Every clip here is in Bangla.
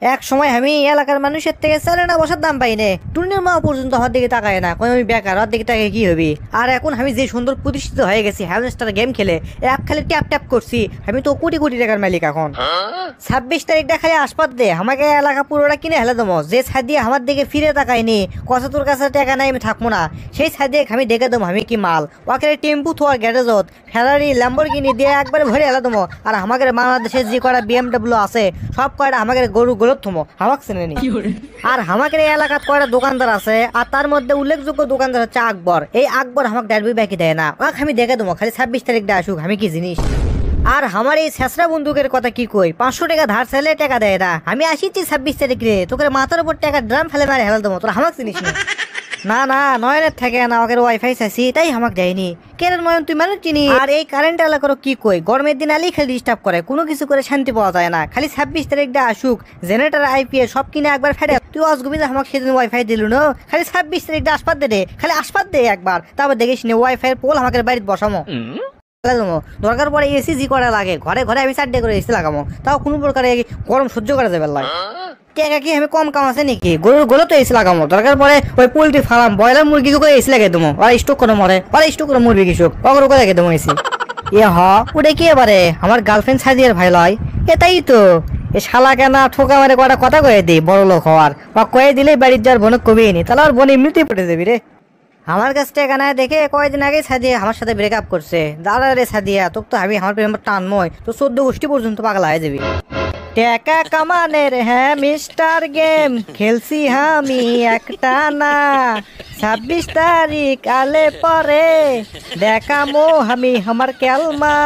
এক সময় আমি এলাকার মানুষের থেকে চালেনা বসার দাম পাই না, টুনির মা পর্যন্ত আমার দিকে তাকায় না, কই আমি বেকার, ওর দিকে তাকায় কি হবি। আর এখন আমি যে সুন্দর প্রতিষ্ঠিত হয়ে গেছি, হ্যামস্টার গেম খেলে অ্যাপ খালি ট্যাপ ট্যাপ করছি, আমি তো কোটি কোটি টাকার মালিক এখন। 26 তারিখটা খালি আসপাত দে, আমাকে এলাকা পুরোটা কিনে হেলে দেবো। যে ছাদ দিয়ে আমার দিকে ফিরে তাকায়নি, কষা তোর কাছে টাকা নাই আমি থাকবো না, সেই ছাদ দিয়ে আমি দেখে দেবো আমি কি মাল। ওকে টেম্পু থোয়ার গ্যারেজত ফেরারি ল্যাম্বরগিনি দিয়ে একবারে ভরে হেলে দেবো। আর আমাদের বাংলাদেশের যে কটা BMW আছে সব কয়টা আমাদের গরু গরুর থমো আমাকে চেনে নি। আর আমাদের এলাকার কয়টা দোকানদার আছে, আর তার মধ্যে উল্লেখযোগ্য দোকানদার হচ্ছে আকবর। এই আকবর আমাকে ডারবি ব্যাকি দেয় না, ওকে আমি দেখে দেবো খালি 26 তারিখটা আসুক, আমি কি জিনিস। আর আমার এই ছেঁচড়া বন্দুকের কথা কি কই, 500 টাকা ধার চাইলে টাকা দেয় না। আমি আসিছি 26 তারিখ রে, তোকে মাথার উপর টাকা ড্রাম ফেলে মারে হেলা দেবো, তোর আমাকে চিনিস না। না না, নয়নের থাকে না, আমাকে ওয়াইফাই চাইছি তাই আমাকে দেয়নি। কেন নয়ন তুই মানুষ চিনি। আর এই কারেন্ট এলাকার কি কই, গরমের দিন আলি খালি ডিস্টার্ব করে, কোনো কিছু করে শান্তি পাওয়া যায় না। খালি 26 তারিখটা আসুক, জেনারেটার IPS সব কিনে একবার ফেটে। তুই অসগুবিতে আমাকে সেদিন ওয়াইফাই দিলু না, খালি 26 তারিখটা আসপাত দে, খালি আসপাত দে একবার, তারপর দেখিস নি ওয়াইফাই পোল আমাকে বাড়িতে বসামো। দরকার পরে এসি জি করা লাগে, ঘরে ঘরে আমি 4টে করে এসি লাগামো, তাও কোনো প্রকারে গরম সহ্য করা যাবে লাগে। টাকা কি আমি কম কাম আছে নাকি, গরুর গোলে তো এসি লাগামো, দরকার পরে ওই পোল্ট্রি ফার্ম ব্রয়লার মুরগি করে এসি লাগাই দেবো, ওরা স্টোক করে মরে, ওরা স্টোক করে মুরগি কৃষক অগর করে রেখে দেবো এসি। এ হ ওটা কি এবারে আমার গার্লফ্রেন্ড সাজিয়ার ভাই লয়, এটাই তো। এ শালা কেনা ঠোকা মারে কটা কথা কয়ে দিই বড় লোক হওয়ার, বা কয়ে দিলেই বাড়ির যাওয়ার বোনক কবিয়ে নি, তাহলে আর বোন এমনিতেই পড়ে যাবি রে। আমার কাছ থেকে না দেখে কয়েকদিন আগে সাদিয়া আমার সাথে ব্রেকআপ করছে। দাদা রে সাদিয়া, তোকে তো আমি আমার প্রেম টানময়, তো 14 গোষ্ঠী পর্যন্ত পাগলা হয়ে যাবি। টাকা কামানের হ্যাঁ মিস্টার গেম খেলছি আমি একটা না, 26 তারিখ আলে পরে দেখামো আমি আমার কেলমা।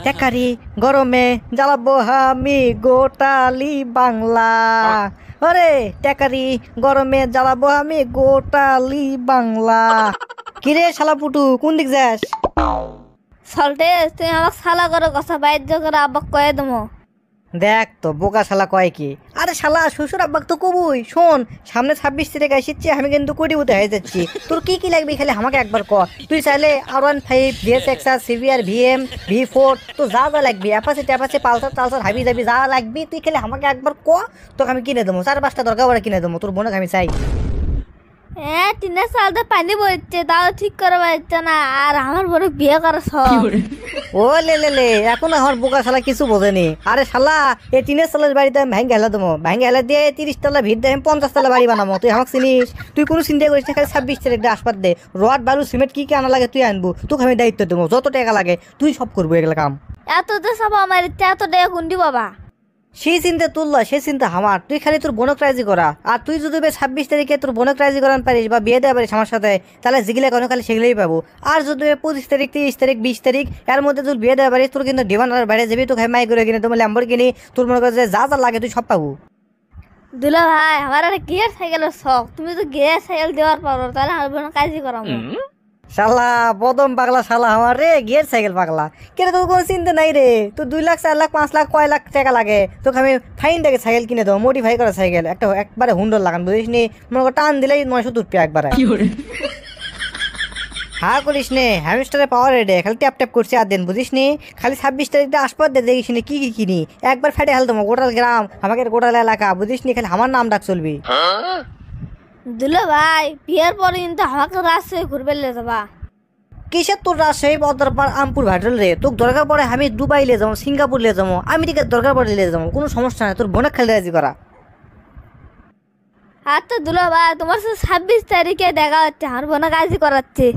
টাকারি গরমে জ্বালাবো আমি গোটালি বাংলা, ওরে টাকারি গরমে জ্বালাবো আমি গোটালি বাংলা। কিরে শালা পুটু কোন দিক যাস? সল্টে তুই আমাকে শালা করে কথা বাইর করে আব্বাক কয়ে দেবো। দেখ তো বোকা শালা কয় কি, আরে শালা শ্বশুর আব্বাক তো কবুই। শোন সামনে 26 তারিখ আসছে, আমি কিন্তু কোটি উঠে হয়ে যাচ্ছি। তোর কি কি লাগবে খালি আমাকে একবার ক। তুই চাইলে R15 VSX CBR VM V4 তো যা যা লাগবে, অ্যাপাচি ট্যাপাচি পালসার টালসার হাবি যাবি যা লাগবে তুই খালি আমাকে একবার ক, তোকে আমি কিনে দেবো। 4-5টা দরকার পরে কিনে দেবো, তোর বোনকে আমি চাই। হ্যাঁ 3 সালটা পানি বইছে, তাও ঠিক করে পারছে না, আর আমার বড় বিয়ে করার শখ। ও লে লে লে, এখন আমার বোকা শালা কিছু বোঝেনি। আরে শালা এই 3 সালের বাড়িতে আমি ভেঙে হেলা দেবো, ভেঙে হেলা দিয়ে 30 তলা ভিড় দিয়ে আমি 50 তলা বাড়ি বানাবো। তুই আমাকে চিনিস? তুই কোনো চিন্তা করিস না, খালি 26 তারিখটা আসপাত দে। রড বালু সিমেন্ট কি কি আনা লাগে তুই আনবো, তোকে আমি দায়িত্ব দেবো, যত টাকা লাগে তুই সব করবো এগুলো কাম। এত তো সব আমার ইচ্ছা, এত টাকা কুন্ডি বাবা। সেই চিন্তা তুললা, সেই চিন্তা আমার। তুই খালি তোর বোনক রাজি করা, আর তুই যদি 26 তারিখে তোর বোনক রাজি করান পারিস বা বিয়ে দেওয়া পারিস আমার সাথে, তাহলে যেগুলো কোনো খালি সেগুলোই পাবো। আর যদি 25 তারিখ 30 তারিখ 20 তারিখ এর মধ্যে তোর বিয়ে দেওয়া পারিস, তোর কিন্তু ডিমান্ড আর বাইরে যাবি, তোকে মাই করে কিনে তোমার ল্যাম্বর কিনি, তোর মনে করে যা যা লাগে তুই সব পাবো। দুলা ভাই আমার একটা গিয়ার সাইকেলের শখ, তুমি তো গিয়ার সাইকেল দেওয়ার পারো, তাহলে আমার বোন কাজই করাবো। শালা বদম পাগলা শালা আমার রে, গিয়ার সাইকেল পাগলা। কেন তোর কোনো চিন্তা নাই রে, তোর 2 লাখ 4 লাখ 5 লাখ কয় লাখ টাকা লাগে, তোকে আমি ফাইন টাকা সাইকেল কিনে দেবো, মডিফাই করা সাইকেল একটা একবারে হুন্ডর লাগান, বুঝিস নি? মনে কর টান দিলেই 900 রুপিয়া একবারে। হ্যাঁ করিস নে, হ্যামস্টারে পাওয়ার রেডে, খালি ট্যাপ ট্যাপ করছি আর দিন, বুঝিস নি? খালি 26 তারিখটা আসপাত দে, দেখিস নি কি কি কিনি, একবার ফেটে হেল দেবো গোটাল গ্রাম, আমাকে গোটাল এলাকা, বুঝিস নি? খালি আমার নাম ডাক চলবি। দুলা ভাই বিয়ের পরে কিন্তু আমাকে রাস্তায় ঘুরবে লে যাবা। কিসের তোর রাজশাহী বদরপাড় আমপুর ভাইটাল রে, তোর দরকার পড়ে আমি দুবাই লিয়ে যাবো, সিঙ্গাপুর লিয়ে যাবো, আমেরিকার দরকার পড়ে লিয়ে যাবো, কোনো সমস্যা নাই, তোর বোনের খালি রাজি করা। আচ্ছা দুলা ভাই তোমার সাথে 26 তারিখে দেখা হচ্ছে, আমার বোন কাজই করাচ্ছে।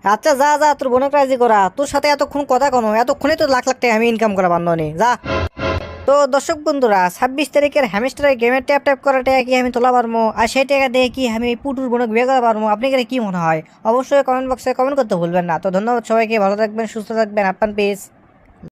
আচ্ছা যা যা, তোর বোনের রাজি করা, তোর সাথে এতক্ষণ কথা কোনো, এতক্ষণে তো লাখ লাখ টাকা আমি ইনকাম করা বান্ধব নেই, যা। তো দর্শক বন্ধুরা 26 তারিখের হ্যামস্টারের গেমের ট্যাপ ট্যাপ করা টাকা কি আমি তোলা পারবো, আর সেই টাকা দিয়ে কি আমি পুটুর বোনকে বিয়ে করা পারবো? আপনি কি মনে হয়? অবশ্যই কমেন্ট বক্সে কমেন্ট করতে ভুলবেন না। তো ধন্যবাদ সবাইকে, ভালো থাকবেন, সুস্থ থাকবেন, আপনার পেজ।